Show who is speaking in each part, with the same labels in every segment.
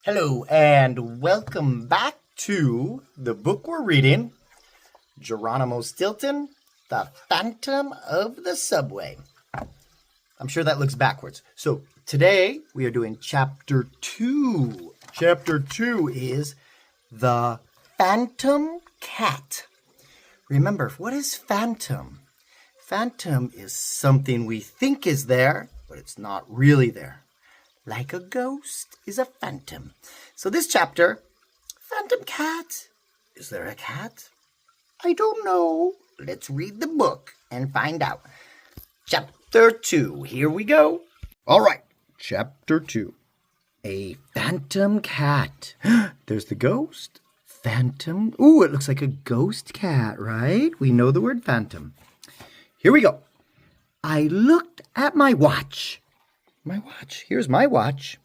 Speaker 1: Hello and welcome back to the book we're reading, Geronimo Stilton, The Phantom of the Subway. I'm sure that looks backwards. So today we are doing chapter 2. Chapter 2 is The Phantom Cat. Remember, what is phantom? Phantom is something we think is there, but it's not really there. Like a ghost is a phantom. So this chapter, Phantom Cat. Is there a cat? I don't know. Let's read the book and find out. Chapter 2. Here we go. All right. Chapter 2. A phantom cat. There's the ghost. Phantom. Ooh, it looks like a ghost cat, right? We know the word phantom. Here we go. I looked at my watch. My watch. Here's my watch.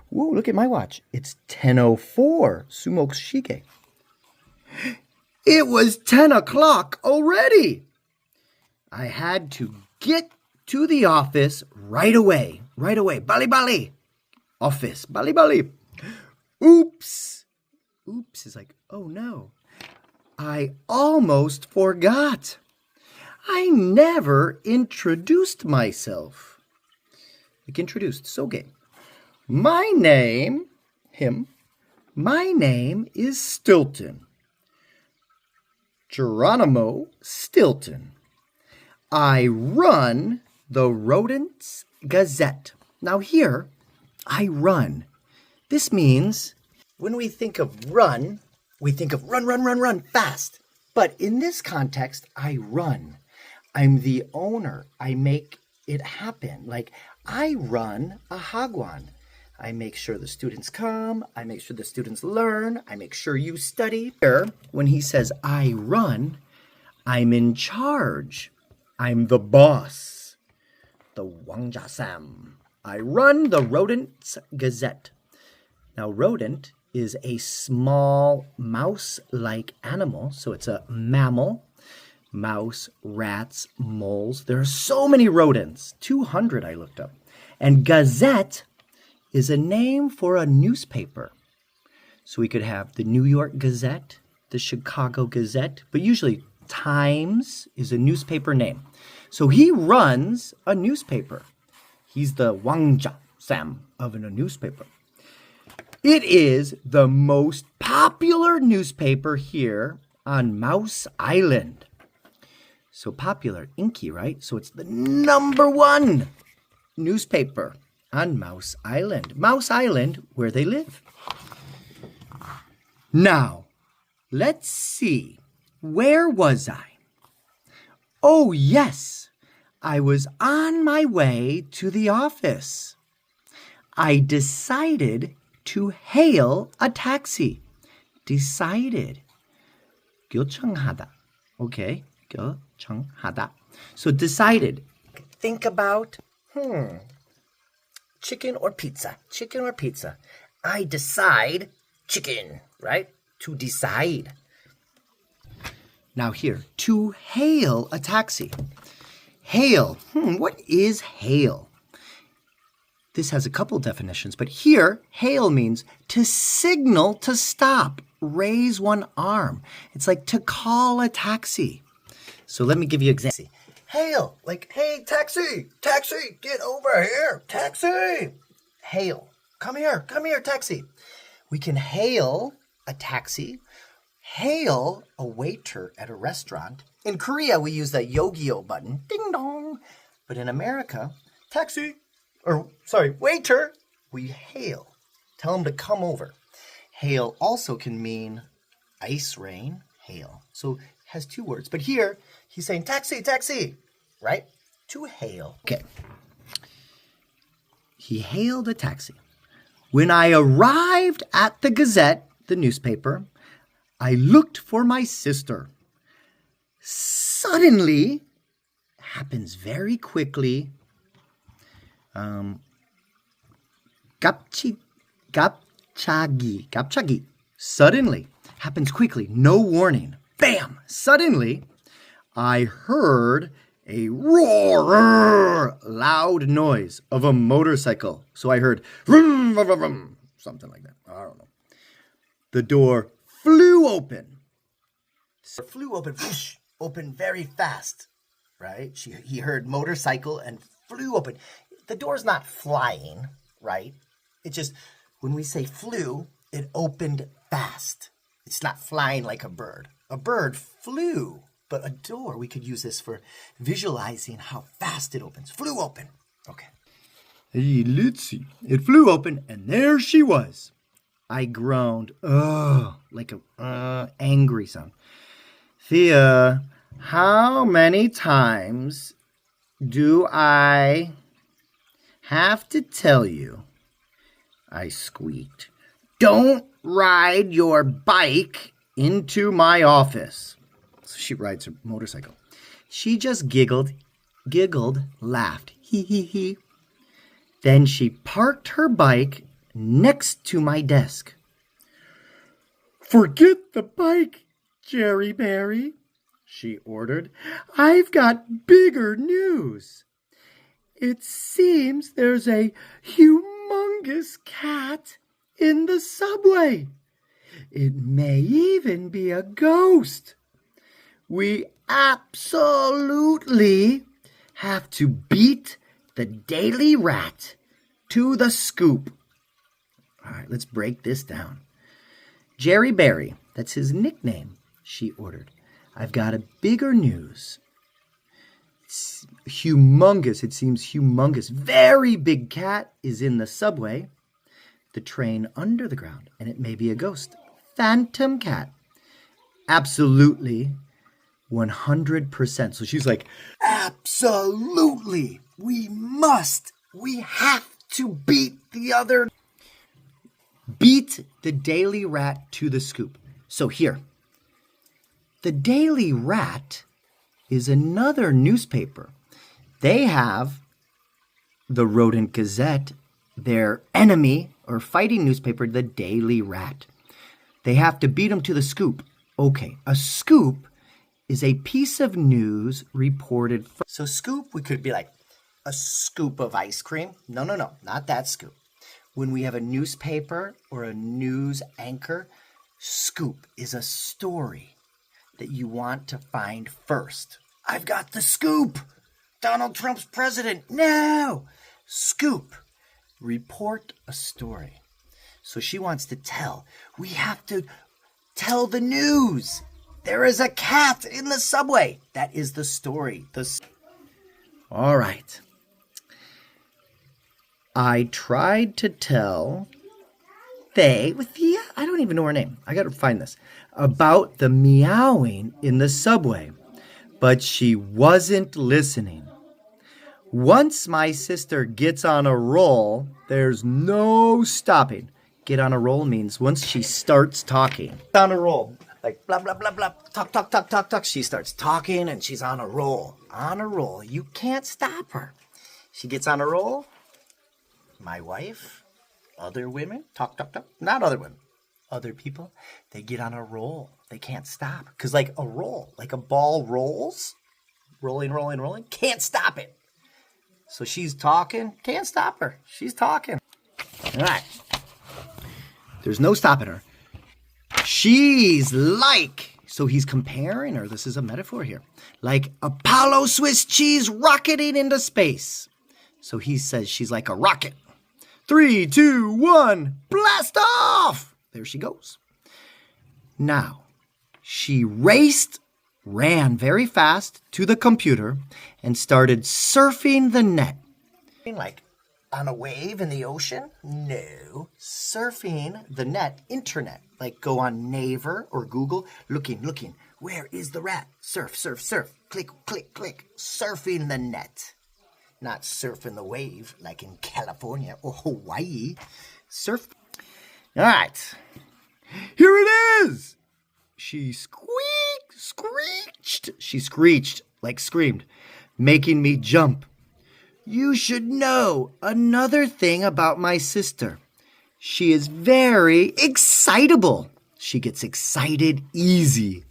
Speaker 1: Whoa, look at my watch. It's 10:04. Sumo shige. It was 10 o'clock already. I had to get to the office right away. Right away. Bali bali. Office. Bali bali. Oops. Oops is like, oh no. I almost forgot. I never introduced myself. Introduced. Soge. My name is Stilton. Geronimo Stilton. I run the Rodents Gazette. Now here, I run. This means when we think of run, we think of run, fast. But in this context, I run. I'm the owner. I make it happen. Like, I run a hagwon. I make sure the students come. I make sure the students learn. I make sure you study. Here, when he says I run, I'm in charge. I'm the boss. The Wangjasam. I run the Rodents Gazette. Now, rodent is a small mouse-like animal, so it's a mammal. Mouse, rats, moles. There are so many rodents. 200 I looked up. And gazette is a name for a newspaper. So we could have the New York Gazette, the Chicago Gazette, but usually Times is a newspaper name. So he runs a newspaper. He's the Wangja Sam of a newspaper. It is the most popular newspaper here on Mouse Island. So popular, inky, right? So it's the #1 newspaper on Mouse Island. Mouse Island, where they live. Now, let's see. Where was I? Oh, yes. I was on my way to the office. I decided to hail a taxi. Decided. 결정하다. Okay. 결정하다. So decided. Think about, chicken or pizza? Chicken or pizza? I decide chicken, right? To decide. Now here, to hail a taxi. Hail. What is hail? This has a couple definitions, but here, hail means to signal to stop. Raise one arm. It's like to call a taxi. So let me give you an example. Hail, like, hey, taxi, get over here, taxi. Hail, come here, taxi. We can hail a taxi, hail a waiter at a restaurant. In Korea, we use the Yogyo button, ding dong. But in America, waiter, we hail. Tell them to come over. Hail also can mean ice rain, hail. So it has two words. But here, he's saying taxi, right? To hail. Okay. He hailed a taxi. When I arrived at the Gazette, the newspaper, I looked for my sister. Suddenly, happens very quickly. 갑자기. Suddenly. Happens quickly. No warning. Bam! Suddenly, I heard a roar, loud noise of a motorcycle. So I heard vroom, vroom, vroom.
Speaker 2: something like that. I don't know. The door flew open.
Speaker 1: Flew open, whoosh, opened very fast, right? He heard motorcycle and flew open. The door's not flying, right? It just, when we say flew, it opened fast. It's not flying like a bird. A bird flew, but a door, we could use this for visualizing how fast it opens. Flew open. Okay.
Speaker 2: Hey, let's see. It flew open, and there she was. I groaned, like a angry sound. Thea, how many times do I have to tell you? I squeaked. Don't ride your bike into my office. So she rides her motorcycle. She just giggled, laughed, hee hee hee. Then she parked her bike next to my desk. Forget the bike, Jerry Berry, she ordered. I've got bigger news. It seems there's a humongous cat in the subway. It may even be a ghost. We absolutely have to beat the Daily Rat to the scoop. All right, let's break this down. Jerry Berry, that's his nickname, she ordered. I've got a bigger news. It's humongous, it seems humongous. Very big cat is in the subway, the train under the ground, and it may be a ghost. Phantom cat. Absolutely, 100%. So she's like, absolutely, we have to beat the Daily Rat to the scoop. So here, the Daily Rat is another newspaper. They have the Rodent Gazette, their enemy or fighting newspaper, the Daily Rat. They have to beat them to the scoop. Okay, a scoop is a piece of news reported.
Speaker 1: So scoop, we could be like a scoop of ice cream. No, not that scoop. When we have a newspaper or a news anchor, scoop is a story that you want to find first. I've got the scoop. Donald Trump's president. No. Scoop. Report a story. So she wants to tell. We have to tell the news. There is a cat in the subway. That is the story.
Speaker 2: All right. I tried to tell Thea, I don't even know her name. I got to find this. About the meowing in the subway. But she wasn't listening. Once my sister gets on a roll, there's no stopping. Get on a roll means once she starts talking.
Speaker 1: On a roll. Like blah, blah, blah, blah. Talk, talk, talk, talk, talk. She starts talking and she's on a roll. On a roll. You can't stop her. She gets on a roll. My wife, other women, talk, talk, talk. Not other women. Other people, they get on a roll. They can't stop. Because like a roll, like a ball rolls, rolling, rolling, rolling, can't stop it. So she's talking, can't stop her. She's talking.
Speaker 2: All right. There's no stopping her. She's like, so he's comparing her, this is a metaphor here, like Apollo Swiss cheese rocketing into space. So he says she's like a rocket. 3, 2, 1, blast off! There she goes. Now, she ran very fast to the computer and started surfing the net.
Speaker 1: Like on a wave in the ocean? No. Surfing the net, internet. Like go on Naver or Google, looking. Where is the rat? Surf, surf, surf. Click, click, click. Surfing the net. Not surfing the wave like in California or Hawaii. Surf.
Speaker 2: All right. Here it is. She screeched. She screeched, like screamed, making me jump. You should know another thing about my sister. She is very excitable. She gets excited easy.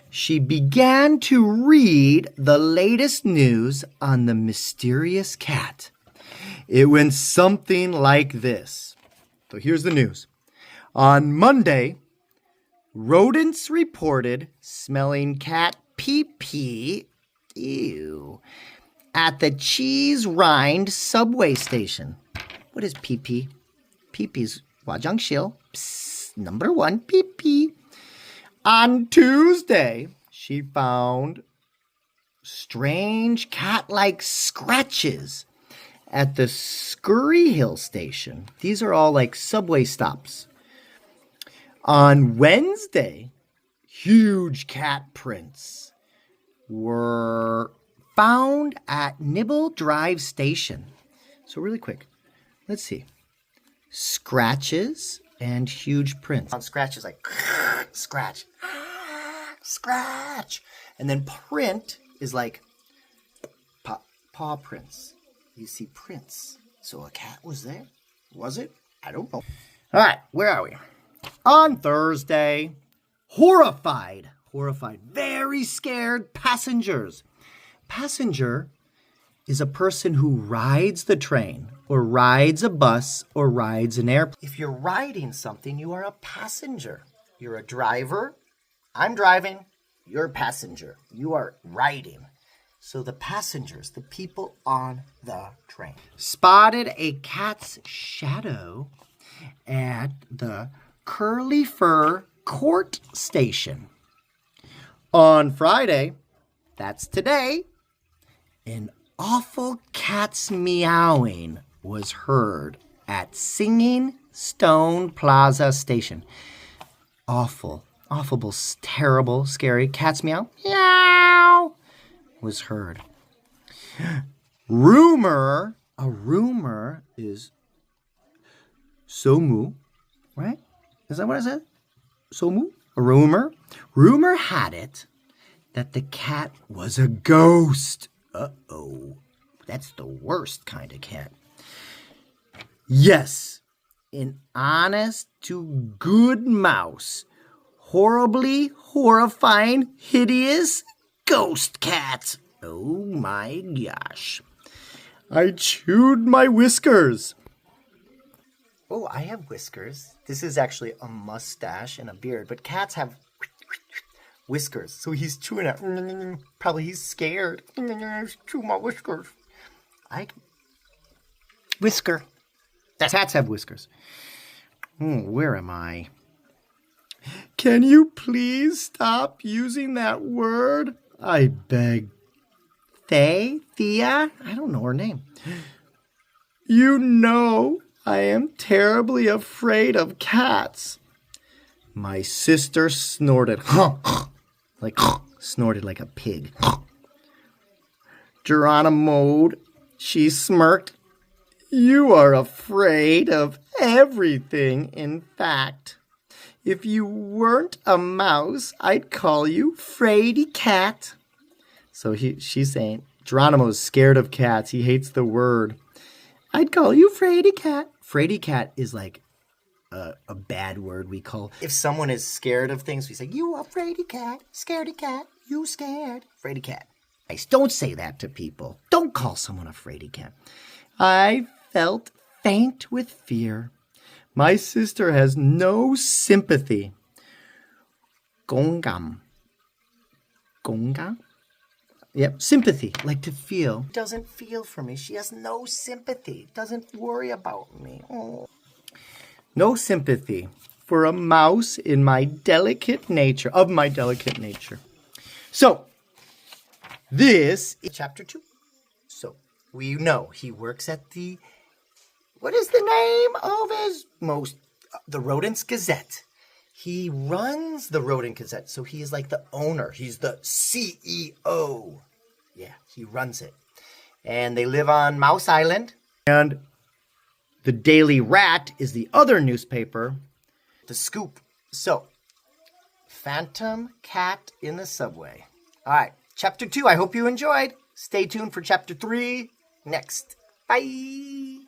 Speaker 2: She began to read the latest news on the mysterious cat. It went something like this. So here's the news. On Monday, rodents reported smelling cat pee-pee, ew, at the Cheese Rind subway station. What is pee-pee? Pee-pee's Wajangshil. Number 1, pee-pee. On Tuesday, she found strange cat-like scratches at the Scurry Hill station. These are all like subway stops. On Wednesday, huge cat prints were found at Nibble Drive station. So really quick, let's see. Scratches and huge prints. On scratches like scratch, scratch. And then print is like paw prints. You see prints. So a cat was there? Was it? I don't know. All right, where are we? On Thursday, horrified, very scared passengers. Passenger is a person who rides the train or rides a bus or rides an airplane. If you're riding something, you are a passenger. You're a driver. I'm driving. You're a passenger. You are riding. So the passengers, the people on the train, spotted a cat's shadow at the Curly Fur Court Station. On Friday, that's today, an awful cat's meowing was heard at Singing Stone Plaza Station. Awful, terrible, scary cat's meow was heard. A rumor is somu, right? Is that what I said? Somu? A rumor? Rumor had it that the cat was a ghost. Uh-oh. That's the worst kind of cat. Yes, an honest to good mouse. Horribly, horrifying, hideous ghost cat. Oh my gosh. I chewed my whiskers. Oh, I have whiskers. This is actually a mustache and a beard, but cats have whiskers. So he's chewing it. Probably he's scared. Chew my whiskers. Whisker. Cats have whiskers. Where am I? Can you please stop using that word? I beg. Thea? I don't know her name. You know I am terribly afraid of cats. My sister snorted. Snorted like a pig. Geronimo, she smirked. You are afraid of everything, in fact. If you weren't a mouse, I'd call you Fraidy Cat. So she's saying, Geronimo's scared of cats. He hates the word. I'd call you Fraidy Cat. Fraidy Cat is like a bad word we call. If someone is scared of things, we say, you are Fraidy Cat, scaredy cat, you scared. Fraidy Cat. Don't say that to people. Don't call someone a Fraidy Cat. I felt faint with fear. My sister has no sympathy. Gongam. Gonga? Yep, sympathy, like to feel. Doesn't feel for me. She has no sympathy. Doesn't worry about me. Oh. No sympathy for a mouse in my delicate nature, of my delicate nature. So, this is chapter 2. So, we know he works at the, what is the name of his the Rodents Gazette. He runs the Rodent Gazette, so he is like the owner. He's the CEO. Yeah, he runs it. And they live on Mouse Island. And the Daily Rat is the other newspaper. The Scoop. So, Phantom Cat in the Subway. All right, chapter 2, I hope you enjoyed. Stay tuned for chapter 3 next. Bye.